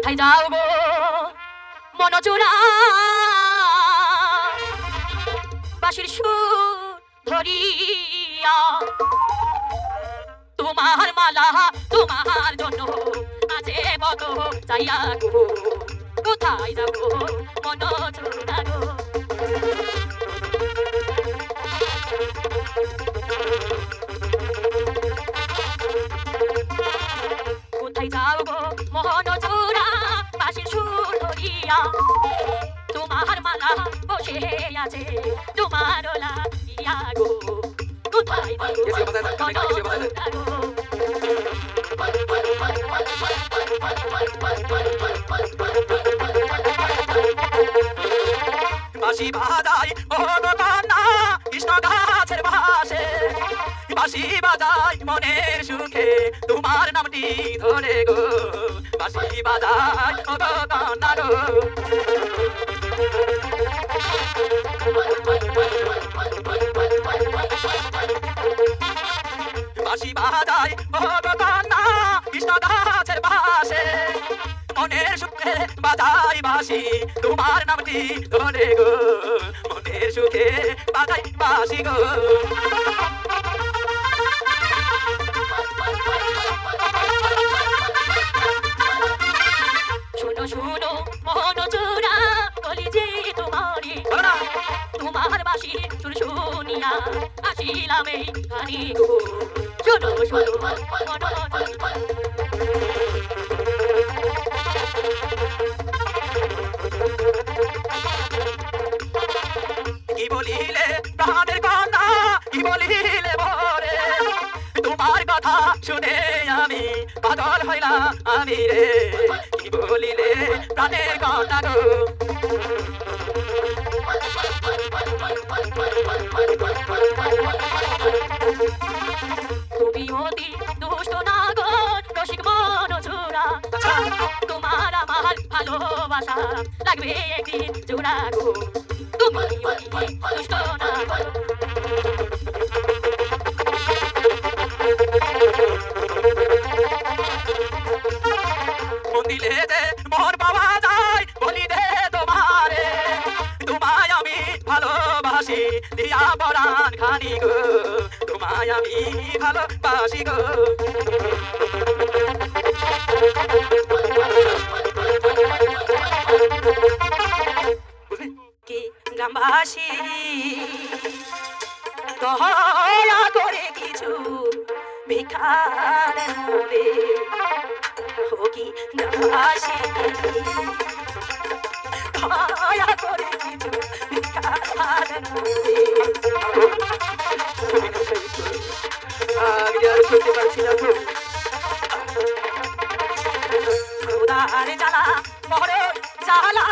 কোথায় যাও গো মনচোরা বাঁশির সুর ধরিয়া তোমার মালা তোমার জন্য আছে কত চাইয়া গো কোথায় যাব মনচোরা গো কোথায় যাও গো মনচোরা বাঁশির সুর ধরিয়া তোমার মালা বসে আছে তোমার লাগিয়া গো কোথায় বাঁশি বাজাই ও কান্না কৃষ্ণ গাছের পাশে বাঁশি বাজাই মনের সুখে তোমার নামটি ধরে গো বাঁশি বাজাই ও কান্না গো বাঁশি বাজাই ও কান্না কৃষ্ণ গাছের পাশে মনের সুখে বাজাই বাঁশি তোমার নামটি ধরে গো মনের সুখে বাজাই বাঁশি গো শোনো শোনো মনচোরা বলি যে তোমারে তোমার বাঁশির সুর শুনিয়া আসিলাম এই গানে গো শোনো শোনো কি বলিলে প্রাণের কন্যা কি বলিলে ভরে তোমার কথা শুনে আমি পাগল হইলাম আমি রে কি বলিলে প্রাণের কন্যা গো তুমি অতি দুষ্ট নাগর রসিক মনচোরা তোমার আমার ভালোবাসা লাগবে একদিন জোড়া গো তুমি অতি দুষ্ট নাগর মন্দিরে দে মোর বাবা যায় বলি দে তোমারে তোমায় আমি ভালোবাসি দিয়া পরাণ খানি গো তোমায় আমি ভালোবাসি গো কি গ্রামবাসী দয়া করে কিছু ভিক্ষা দেবে ও কি গ্রামবাসী দয়া করে কিছু ভিক্ষা দেবে আমি আর করতে পারছি না তো উদার জ্বালা মরে জ্বালা